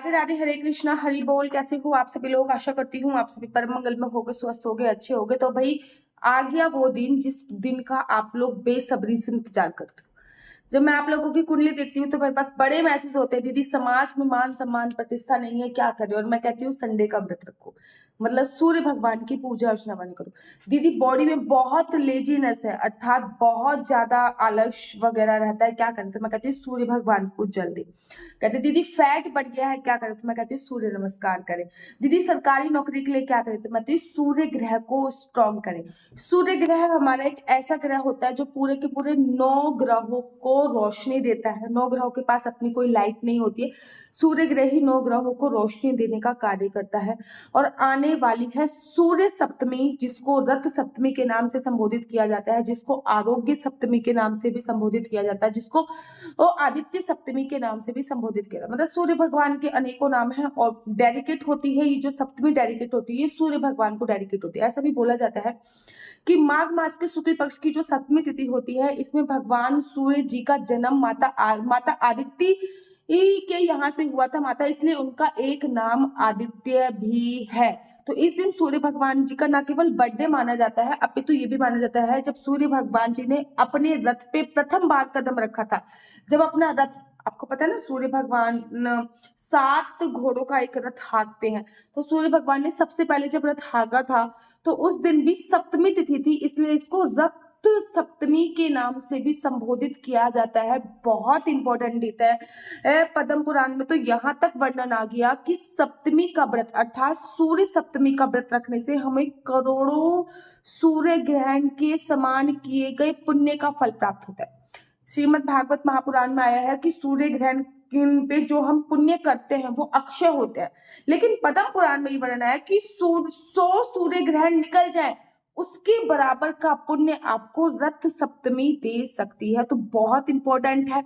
राधे राधे, हरे कृष्णा, हरि बोल। कैसे हो आप सभी लोग? आशा करती हूँ आप सभी परम मंगल में होगे, स्वस्थ होगे, अच्छे होगे। तो भाई आ गया वो दिन जिस दिन का आप लोग बेसब्री से इंतजार करते हो। जब मैं आप लोगों की कुंडली देखती हूँ तो मेरे पास बड़े मैसेज होते हैं, दीदी समाज में मान सम्मान प्रतिष्ठा नहीं है, क्या करें। और मैं कहती हूँ संडे का व्रत रखो, मतलब सूर्य भगवान की पूजा अर्चना बंद करो। दीदी बॉडी में बहुत लेजीनेस है, अर्थात बहुत ज्यादा आलस वगैरह रहता है, क्या करें। तो मैं कहती हूँ सूर्य भगवान को जल दे। कहते दीदी फैट बढ़ गया है, क्या करें। तो मैं कहती हूँ सूर्य नमस्कार करें। दीदी सरकारी नौकरी के लिए क्या करें। तो मैं कहती हूँ सूर्य ग्रह को स्ट्रॉन्ग करें। सूर्य ग्रह हमारा एक ऐसा ग्रह होता है जो पूरे के पूरे 9 ग्रहों को रोशनी देता है। 9 ग्रहों के पास अपनी कोई लाइट नहीं होती है, सूर्य ग्रह ही 9 ग्रहों को रोशनी देने का कार्य करता है। और आने वाली है सूर्य सप्तमी, जिसको रथ सप्तमी के नाम से संबोधित किया जाता है, जिसको आरोग्य सप्तमी के नाम से भी संबोधित किया जाता है, जिसको वो आदित्य सप्तमी के नाम से भी संबोधित किया जाता है। मतलब सूर्य भगवान के अनेकों नाम हैं और डेडिकेट होती है ये जो सप्तमी डेडिकेट होती है, ये सूर्य भगवान को डेडिकेट होती है। ऐसा भी बोला जाता है कि माघ मास के शुक्ल पक्ष की जो सप्तमी तिथि होती है, इसमें भगवान सूर्य जी का जन्म माता आदित्य के यहाँ से हुआ था माता, इसलिए उनका एक नाम आदित्य भी है। तो इस दिन सूर्य भगवान जी का न केवल बर्थडे माना जाता है, अपितु ये भी माना जाता है जब सूर्य भगवान जी ने अपने रथ पे प्रथम बार कदम रखा था। जब अपना रथ, आपको पता है ना सूर्य भगवान 7 घोड़ों का एक रथ हाँकते हैं, तो सूर्य भगवान ने सबसे पहले जब रथ हाँका था तो उस दिन भी सप्तमी तिथि थी, इसलिए इसको रथ सप्तमी के नाम से भी संबोधित किया जाता है। बहुत इंपॉर्टेंट डेटा है। पद्म पुराण में तो यहाँ तक वर्णन आ गया कि सप्तमी का व्रत अर्थात सूर्य सप्तमी का व्रत रखने से हमें करोड़ों सूर्य ग्रहण के समान किए गए पुण्य का फल प्राप्त होता है। श्रीमद् भागवत महापुराण में आया है कि सूर्य ग्रहण पे जो हम पुण्य करते हैं वो अक्षय होते हैं, लेकिन पद्म पुराण में ये वर्णन है कि 100 सूर्य ग्रहण निकल जाए उसके बराबर का पुण्य आपको रथ सप्तमी दे सकती है। तो बहुत इंपॉर्टेंट है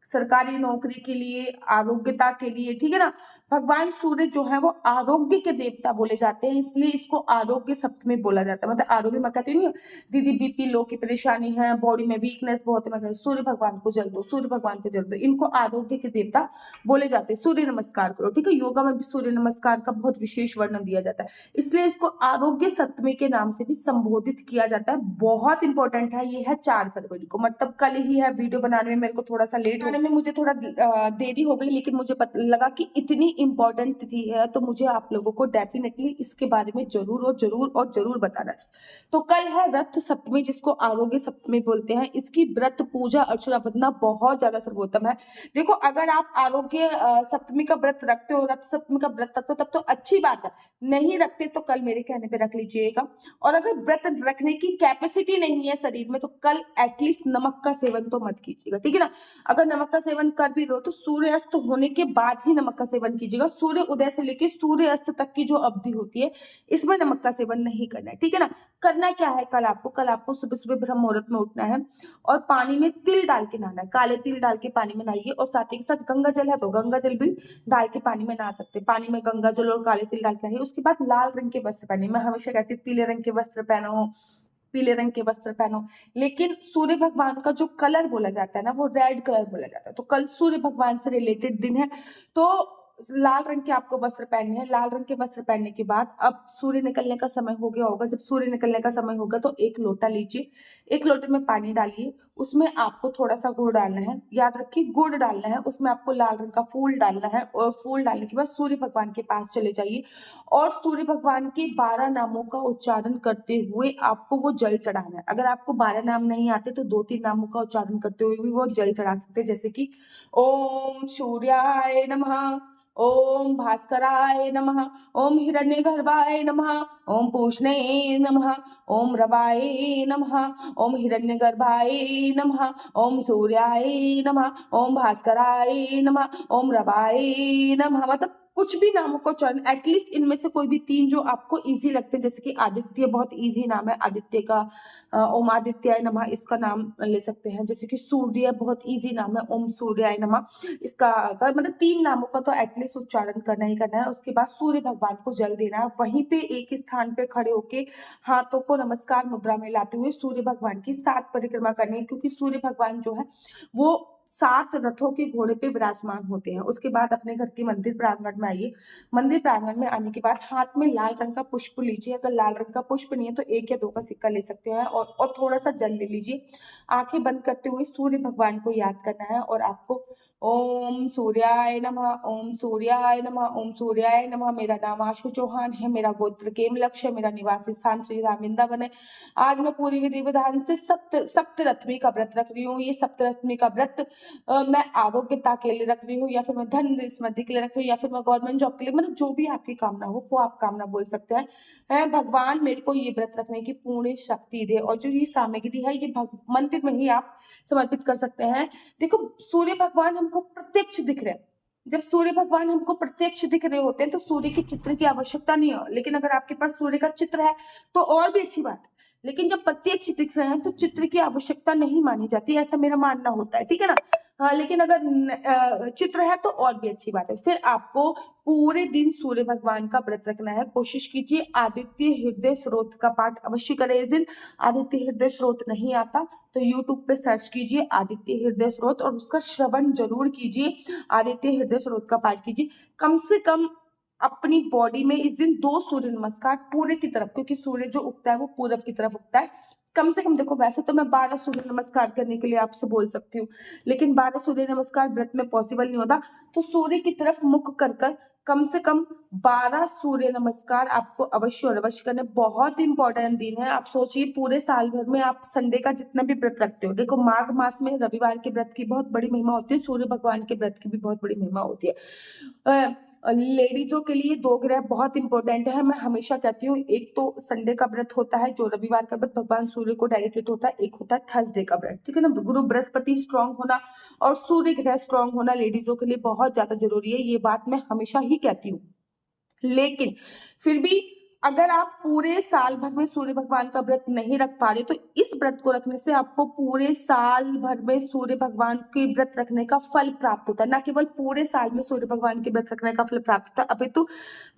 सरकारी नौकरी के लिए, आरोग्यता के लिए, ठीक है ना। भगवान सूर्य जो है वो आरोग्य के देवता बोले जाते हैं, इसलिए इसको आरोग्य सप्तमी बोला जाता है। मतलब आरोग्य, मैं कहती नहीं दीदी बीपी लो की परेशानी है, बॉडी में वीकनेस बहुत है, मैं कहती सूर्य भगवान को जल दो, सूर्य भगवान को जल दो। इनको आरोग्य के देवता बोले जाते हैं। सूर्य नमस्कार करो, ठीक है। योगा में भी सूर्य नमस्कार का बहुत विशेष वर्णन दिया जाता है, इसलिए इसको आरोग्य सप्तमी के नाम से भी संबोधित किया जाता है। बहुत इंपॉर्टेंट है। ये है 4 फरवरी को, मतलब कल ही है। वीडियो बनाने में मेरे को थोड़ा सा लेट होने में मुझे थोड़ा देरी हो गई, लेकिन मुझे लगा कि इतनी इंपॉर्टेंट तिथि है तो मुझे आप लोगों को डेफिनेटली इसके बारे में जरूर बताना चाहिए। तो कल है रथ सप्तमी, जिसको आरोग्य सप्तमी बोलते हैं। इसकी व्रत पूजा अर्चना वंदना बहुत ज्यादा सर्वोत्तम है। देखो अगर आप आरोग्य सप्तमी का व्रत रखते हो, रथ सप्तमी का व्रत रखते हो, तब तो अच्छी बात है। नहीं रखते तो कल मेरे कहने पे रख लीजिएगा। और अगर व्रत रखने की कैपेसिटी नहीं है शरीर में तो कल एटलीस्ट नमक का सेवन तो मत कीजिएगा, ठीक है ना। अगर नमक का सेवन कर भी रहो तो सूर्यास्त होने के बाद ही नमक का सेवन कीजिएगा। सूर्य उदय से लेकर सूर्यास्त तक की जो अवधि होती है इसमें नमक का सेवन नहीं करना है, ठीक है ना। करना क्या है कल आपको सुबह सुबह ब्रह्म मुहूर्त में उठना है और पानी में तिल डाल के नहाना है। काले तिल डाल के पानी में नहाइए, और साथ ही के साथ गंगा जल है तो गंगा जल भी डाल के पानी में नहा सकते हैं। पानी में गंगा जल और काले तिल डाल के नहाइए। उसके बाद लाल रंग के वस्त्र पहनिए। मैं हमेशा कहती हूँ पीले रंग के वस्त्र पहनो, पीले रंग के वस्त्र पहनो, लेकिन सूर्य भगवान का जो कलर बोला जाता है ना वो रेड कलर बोला जाता है। तो कल सूर्य भगवान से रिलेटेड दिन है, तो लाल रंग के आपको वस्त्र पहनने हैं। लाल रंग के वस्त्र पहनने के बाद अब सूर्य निकलने का समय हो गया होगा। जब सूर्य निकलने का समय होगा तो एक लोटा लीजिए, एक लोटे में पानी डालिए, उसमें आपको थोड़ा सा गुड़ डालना है। याद रखिए गुड़ डालना है, उसमें आपको लाल रंग का फूल डालना है, और फूल डालने के बाद सूर्य भगवान के पास चले जाइए और सूर्य भगवान के 12 नामों का उच्चारण करते हुए आपको वो जल चढ़ाना है। अगर आपको 12 नाम नहीं आते तो 2-3 नामों का उच्चारण करते हुए भी वो जल चढ़ा सकते हैं, जैसे कि ओम सूर्याय नमः, ओम भास्कराय नमः, ओम हिरण्यगर्भाय नमः, ओम पूष्णे नमः, ओम रवाय नमः, ओम हिरण्यगर्भाय नमः, ओम सूर्याय नमः, ओम भास्कराय नमः, ओम रवाय नमः। मतलब कुछ भी नामों को चरण, एटलीस्ट इनमें से कोई भी 3 जो आपको इजी लगते हैं, जैसे कि आदित्य बहुत इजी नाम है, आदित्य का ओम आदित्याय नमः इसका नाम ले सकते हैं। जैसे कि सूर्य बहुत इजी नाम है, ओम सूर्याय नमः इसका मतलब 3 नामों का तो एटलीस्ट उच्चारण करना ही करना है। उसके बाद सूर्य भगवान को जल देना है। वहीं पे एक स्थान पे खड़े होके हाथों को नमस्कार मुद्रा में लाते हुए सूर्य भगवान की 7 परिक्रमा करनी है, क्योंकि सूर्य भगवान जो है वो 7 रथों के घोड़े पे विराजमान होते हैं। उसके बाद अपने घर के मंदिर प्रांगण में आइए। मंदिर प्रांगण में आने के बाद हाथ में लाल रंग का पुष्प लीजिए। अगर लाल रंग का पुष्प नहीं है तो 1 या 2 का सिक्का ले सकते हैं और थोड़ा सा जल ले लीजिए। आंखें बंद करते हुए सूर्य भगवान को याद करना है और आपको ओम सूर्याय नमः, ओम सूर्याय नमः, ओम सूर्याय नमः। मेरा नाम आशु चौहान है, मेरा गोत्र केमलक्ष है, मेरा निवास स्थान श्री राम वृंदावन है। आज मैं पूरी विधि विधान से सप्तरत्मी का व्रत रख रही हूँ। ये सप्तरत्मी का व्रत मैं आरोग्यता के लिए रख रही हूँ, या फिर मैं धन समृद्धि के लिए रख रही हूँ, या फिर मैं गवर्नमेंट जॉब के लिए, मतलब जो भी आपकी कामना हो वो आप कामना बोल सकते हैं। भगवान मेरे को ये व्रत रखने की पूर्ण शक्ति दे। और जो ये सामग्री है ये मंदिर में ही आप समर्पित कर सकते हैं। देखो, सूर्य भगवान हमको प्रत्यक्ष दिख रहे हैं। जब सूर्य भगवान हमको प्रत्यक्ष दिख रहे होते हैं तो सूर्य के चित्र की आवश्यकता नहीं है, लेकिन अगर आपके पास सूर्य का चित्र है तो और भी अच्छी बात है। लेकिन जब प्रत्यक्ष दिख रहे हैं तो चित्र की आवश्यकता नहीं मानी जाती, ऐसा मेरा मानना होता है, ठीक है ना। हाँ, लेकिन अगर चित्र है तो और भी अच्छी बात है। फिर आपको पूरे दिन सूर्य भगवान का व्रत रखना है। कोशिश कीजिए आदित्य हृदय स्रोत का पाठ अवश्य करें इस दिन। आदित्य हृदय स्रोत नहीं आता तो यूट्यूब पे सर्च कीजिए आदित्य हृदय स्रोत और उसका श्रवण जरूर कीजिए। आदित्य हृदय स्रोत का पाठ कीजिए। कम से कम अपनी बॉडी में इस दिन 2 सूर्य नमस्कार पूरे की तरफ, क्योंकि सूर्य जो उगता है वो पूरब की तरफ उगता है। कम से कम देखो, वैसे तो मैं 12 सूर्य नमस्कार करने के लिए आपसे बोल सकती हूँ, लेकिन 12 सूर्य नमस्कार व्रत में पॉसिबल नहीं होता। तो सूर्य की तरफ मुख कर कम से कम 12 सूर्य नमस्कार आपको अवश्य और अवश्य करने। बहुत इंपॉर्टेंट दिन है। आप सोचिए, पूरे साल भर में आप संडे का जितना भी व्रत रखते हो, देखो माघ मास में रविवार के व्रत की बहुत बड़ी महिमा होती है, सूर्य भगवान के व्रत की भी बहुत बड़ी महिमा होती है। लेडीजों के लिए 2 ग्रह बहुत इंपॉर्टेंट है। मैं हमेशा कहती हूँ, एक तो संडे का व्रत होता है जो रविवार का व्रत भगवान सूर्य को डेडिकेट होता है, एक होता है थर्सडे का व्रत, ठीक है ना। गुरु बृहस्पति स्ट्रांग होना और सूर्य ग्रह स्ट्रांग होना लेडीजों के लिए बहुत ज्यादा जरूरी है, ये बात मैं हमेशा ही कहती हूँ। लेकिन फिर भी अगर आप पूरे साल भर में सूर्य भगवान का व्रत नहीं रख पा रहे तो इस व्रत को रखने से आपको पूरे साल भर में सूर्य भगवान के व्रत रखने का फल प्राप्त होता है। ना केवल पूरे साल में सूर्य भगवान के व्रत रखने का फल प्राप्त होता है, अपितु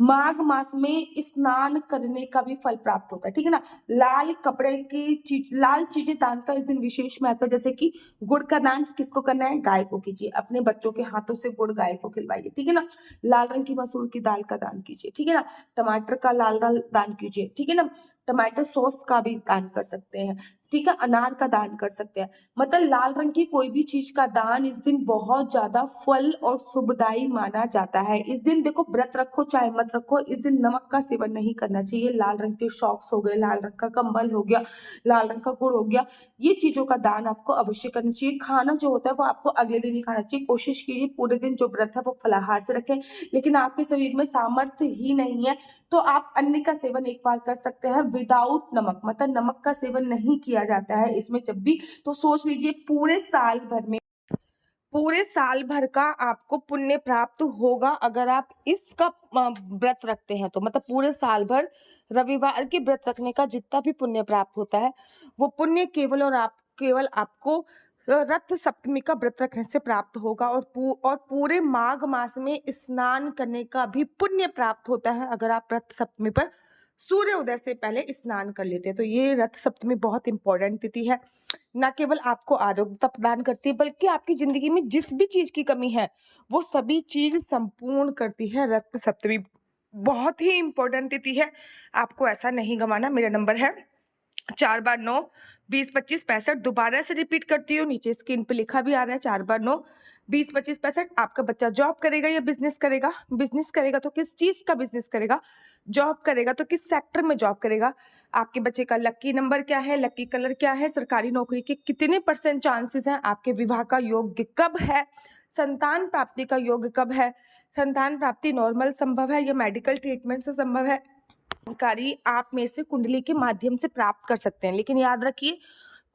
माघ मास में स्नान करने का भी फल प्राप्त होता है, ठीक है ना। लाल कपड़े की चीज, लाल चीजें दान का इस दिन विशेष महत्व है। जैसे कि गुड़ का दान किसको करना है? गाय को कीजिए। अपने बच्चों के हाथों से गुड़ गाय को खिलवाइए, ठीक है ना। लाल रंग की मसूर की दाल का दान कीजिए, ठीक है ना। टमाटर का लाल दान कीजिए, ठीक है ना। टमाटर सॉस का भी दान कर सकते हैं, ठीक है। अनार का दान कर सकते हैं। मतलब लाल रंग की कोई भी चीज का दान इस दिन बहुत ज्यादा फल और शुभदायी माना जाता है। इस दिन देखो, व्रत रखो चाहे मत रखो, इस दिन नमक का सेवन नहीं करना चाहिए। लाल रंग के सॉक्स हो गए, लाल रंग का कंबल हो गया, लाल रंग का गुड़ हो गया, ये चीजों का दान आपको अवश्य करना चाहिए। खाना जो होता है वो आपको अगले दिन ही खाना चाहिए। कोशिश कीजिए पूरे दिन जो व्रत है वो फलाहार से रखें, लेकिन आपके शरीर में सामर्थ्य ही नहीं है तो आप अन्न का सेवन एक बार कर सकते हैं विदाउट नमक, मतलब नमक का सेवन नहीं किया जाता है इसमें जब भी। तो सोच लीजिए पूरे साल भर का आपको पुण्य प्राप्त होगा अगर आप इसका व्रत रखते हैं। तो मतलब पूरे साल भर रविवार के व्रत रखने का जितना भी पुण्य प्राप्त होता है वो पुण्य केवल आपको रथ सप्तमी का व्रत रखने से प्राप्त होगा। और पूरे माघ मास में स्नान करने का भी पुण्य प्राप्त होता है अगर आप रथ सप्तमी पर सूर्य उदय से पहले स्नान कर लेते हैं। तो ये रथ सप्तमी बहुत इंपॉर्टेंट तिथि है। न केवल आपको आरोग्यता प्रदान करती है बल्कि आपकी जिंदगी में जिस भी चीज की कमी है वो सभी चीज संपूर्ण करती है। रथ सप्तमी बहुत ही इंपॉर्टेंट तिथि है, आपको ऐसा नहीं गंवाना। मेरा नंबर है 4 बार 9 20 25 65। दोबारा से रिपीट करती हूँ, नीचे स्क्रीन पे लिखा भी आ रहा है 4 बार 9 20 25 65। आपका बच्चा जॉब करेगा या बिजनेस करेगा? बिजनेस करेगा तो किस चीज का बिजनेस करेगा? जॉब करेगा तो किस सेक्टर में जॉब करेगा? आपके बच्चे का लकी नंबर क्या है? लकी कलर क्या है? सरकारी नौकरी के कितने % चांसेस हैं? आपके विवाह का योग कब है? संतान प्राप्ति का योग कब है? संतान प्राप्ति नॉर्मल संभव है या मेडिकल ट्रीटमेंट से संभव है? जानकारी आप मेरे से कुंडली के माध्यम से प्राप्त कर सकते हैं, लेकिन याद रखिए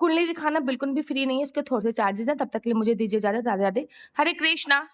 कुंडली दिखाना बिल्कुल भी फ्री नहीं है, इसके थोड़े से चार्जेस हैं। तब तक के लिए मुझे दीजिए इजाजत। राधे राधे, हरे कृष्णा।